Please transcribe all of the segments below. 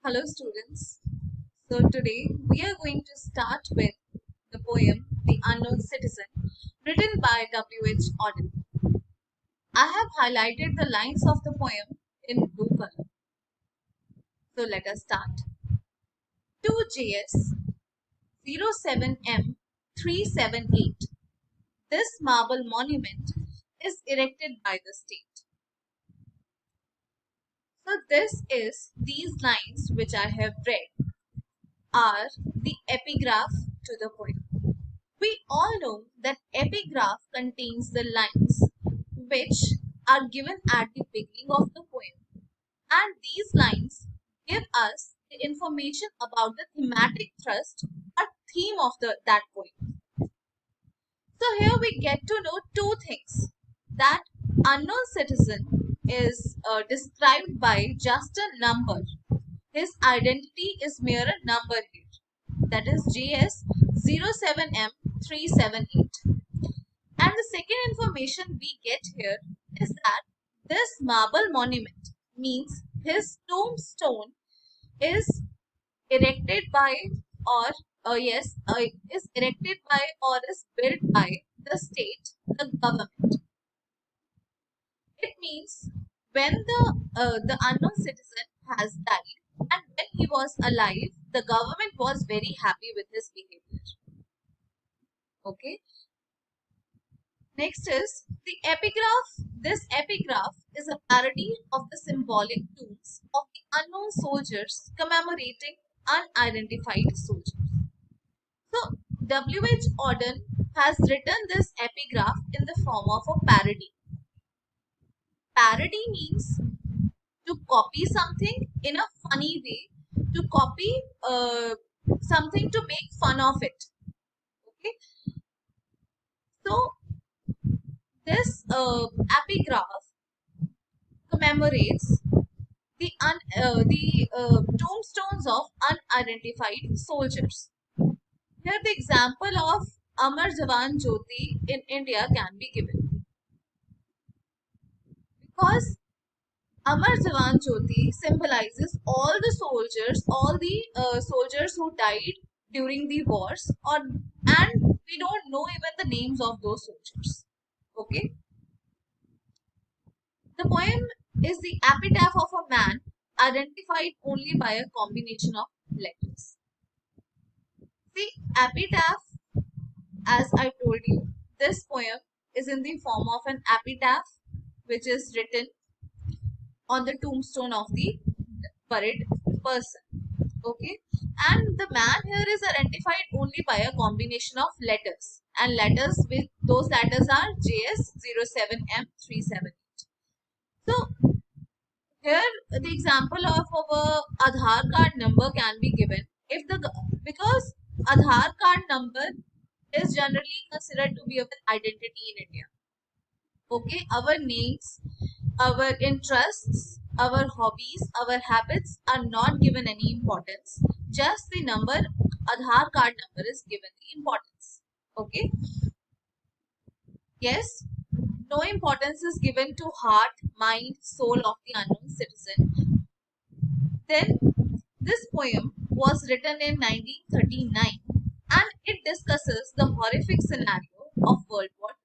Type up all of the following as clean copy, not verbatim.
Hello students. So today we are going to start with the poem The Unknown Citizen written by W.H. Auden. I have highlighted the lines of the poem in blue color. So let us start. 2JS 07M378. This marble monument is erected by the state. So these lines which I have read are the epigraph to the poem. We all know that epigraph contains the lines which are given at the beginning of the poem, and these lines give us the information about the thematic thrust or theme of that poem. So here we get to know two things: that unknown citizen is described by just a number. His identity is mere a number here, that is JS 07M378. And the second information we get here is that this marble monument means his tombstone is erected by or is erected by or is built by the state, the government. It means when the unknown citizen has died and when he was alive, the government was very happy with his behavior. Okay. Next is the epigraph. This epigraph is a parody of the symbolic tombs of the unknown soldiers commemorating unidentified soldiers. So W.H. Auden has written this epigraph in the form of a parody. Parody means to copy something in a funny way, to copy something to make fun of it. Okay, so this epigraph commemorates the tombstones of unidentified soldiers. Here, the example of Amar Jawan Jyoti in India can be given because Amar Jawan Jyoti symbolizes all the soldiers who died during the wars, and we don't know even the names of those soldiers. Okay, the poem is the epitaph of a man identified only by a combination of letters. See, epitaph, as I told you, this poem is in the form of an epitaph which is written on the tombstone of the buried person. Okay, and the man here is identified only by a combination of letters, and letters with those letters are JS07M378. So here the example of our Aadhaar card number can be given if because Aadhaar card number is generally considered to be our identity in India. Okay, our names, our interests, our hobbies, our habits are not given any importance. Just the number, Aadhaar card number is given the importance. Okay. Yes, no importance is given to heart, mind, soul of the unknown citizen. Then this poem was written in 1939 and it discusses the horrific scenario of World War II.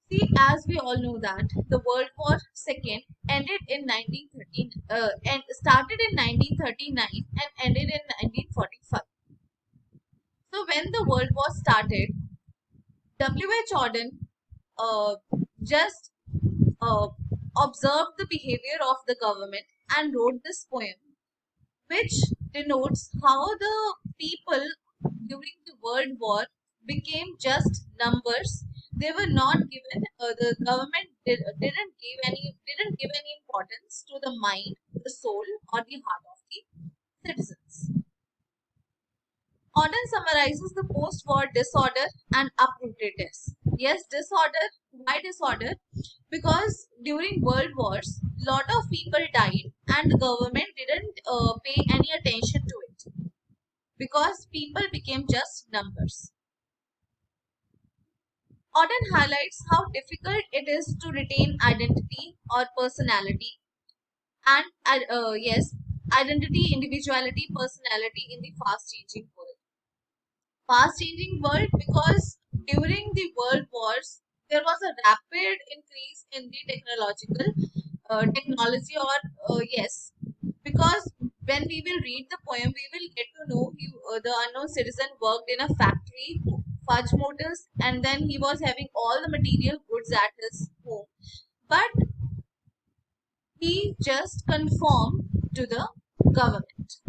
See, as we all know that the World War II ended in 1913 and started in 1939 and ended in 1945. So when the World War started, W.H. Auden uh, just uh, observed the behavior of the government and wrote this poem, which denotes how the people during the World War became just numbers. They were not given. The government didn't give any importance to the mind, the soul, or the heart of the citizens. Auden summarizes the post-war disorder and uprootedness. Yes, disorder. Why disorder? Because during world wars, lot of people died, and the government didn't pay any attention to it because people became just numbers. Auden highlights how difficult it is to retain identity or personality, and yes, identity, individuality, personality in the fast changing world. Fast changing world because during the world wars there was a rapid increase in the technology, or yes, because when we will read the poem we will get to know the unknown citizen worked in a factory, Fudge Motors, and then he was having all the material goods at his home, but he just conformed to the government.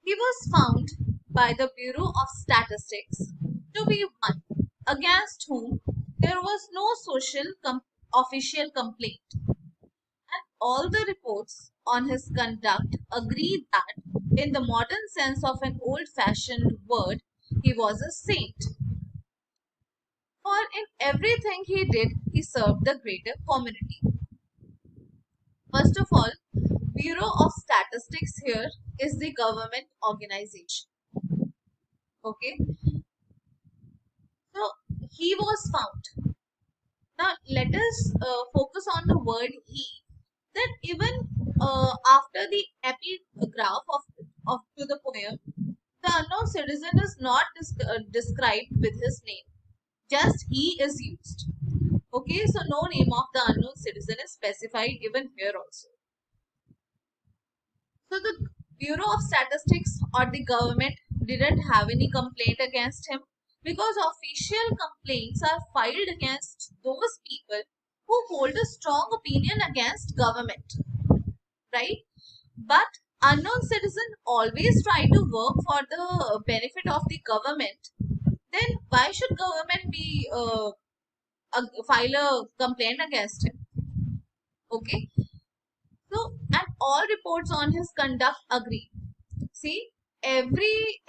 He was found by the Bureau of Statistics to be one against whom there was no official complaint, and all the reports on his conduct agreed that, in the modern sense of an old fashioned word, he was a saint. For in everything he did, he served the greater community. First of all, Bureau of Statistics here is the government organization. Okay, so he was found. Now let us focus on the word he. That even after the epigraph of to the poem, the unknown citizen is not described with his name. Just he is used. Okay, so no name of the unknown citizen is specified even here also. So the Bureau of Statistics or the government didn't have any complaint against him, because official complaints are filed against those people who hold a strong opinion against government, right? But unknown citizen always try to work for the benefit of the government. Then why should government be file a complaint against him? Okay, so and all reports on his conduct agree. See, every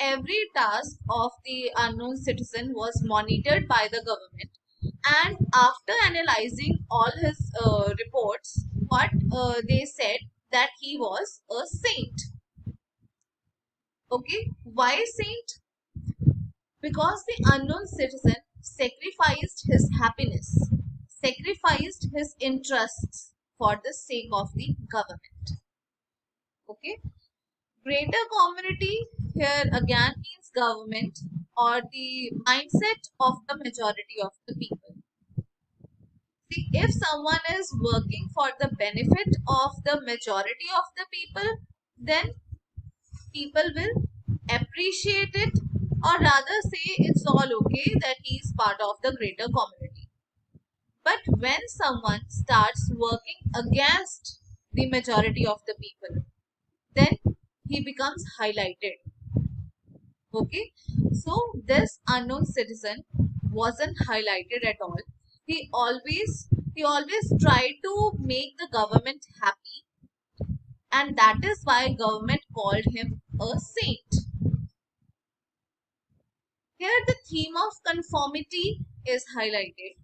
task of the unknown citizen was monitored by the government, and after analyzing all his reports, what they said that he was a saint. Okay, why saint? Because the unknown citizen sacrificed his happiness, sacrificed his interests for the sake of the government. Okay, greater community here again means government or the mindset of the majority of the people. See, if someone is working for the benefit of the majority of the people, then people will appreciate it, or rather say it's all okay that he is part of the greater community. But when someone starts working against the majority of the people, then he becomes highlighted. Okay, so this unknown citizen wasn't highlighted at all. He always tried to make the government happy, and that is why government called him a saint. Here the theme of conformity is highlighted.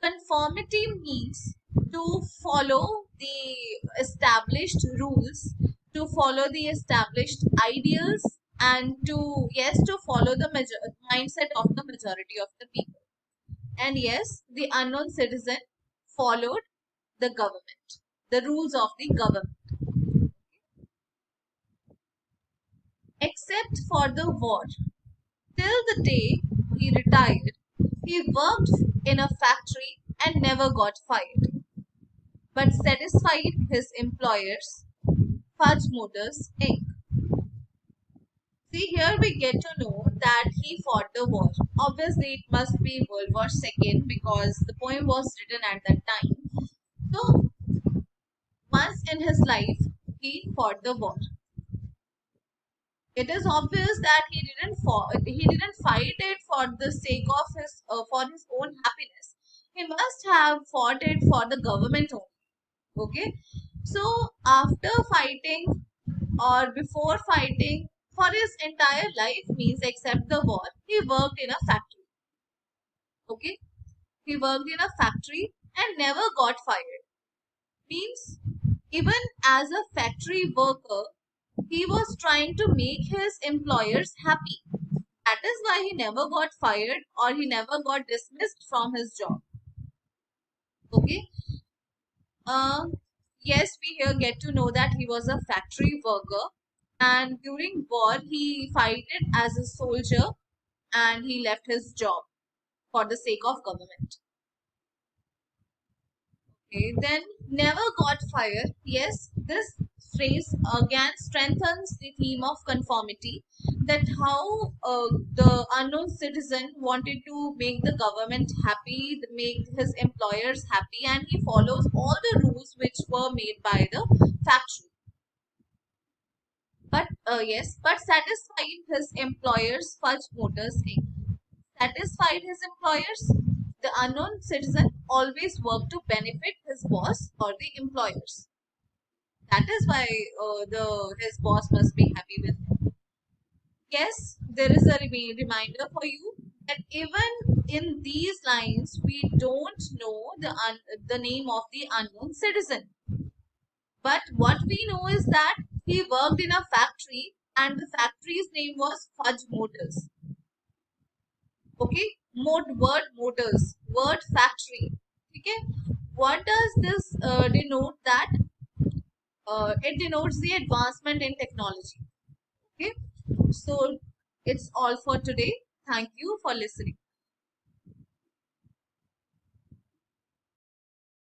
Conformity means to follow the established rules, to follow the established ideals, and to, yes, to follow the mindset of the majority of the people. And yes, the unknown citizen followed the government, the rules of the government. Except for the war, till the day he retired, he worked in a factory and never got fired, but satisfied his employers, Fudge Motors Inc. See, here we get to know that he fought the war. Obviously, it must be World War II because the poem was written at that time. So, once in his life, he fought the war. It is obvious that he didn't fight it for the sake of his own happiness. He must have fought it for the government only. Okay, so after fighting or before fighting for his entire life, means except the war, he worked in a factory. Okay, he worked in a factory and never got fired. Means even as a factory worker, he was trying to make his employers happy. That is why he never got fired or he never got dismissed from his job. Okay. Uh, yes, we here get to know that he was a factory worker, and during war he fought as a soldier, and he left his job for the sake of government. Okay, then never got fired. Yes, this phrase again strengthens the theme of conformity, that how the unknown citizen wanted to make the government happy, make his employers happy, and he follows all the rules which were made by the factory. But yes, but satisfied his employers, Fudge Motors Inc. Satisfied his employers, the unknown citizen always worked to benefit his boss or the employers. That is why the his boss must be happy with him. Yes, there is a reminder for you that even in these lines we don't know the name of the unknown citizen. But what we know is that he worked in a factory and the factory's name was Fudge Motors. Okay, word motors, word factory. Okay, what does this denote? That it denotes the advancement in technology. Okay, so it's all for today. Thank you for listening.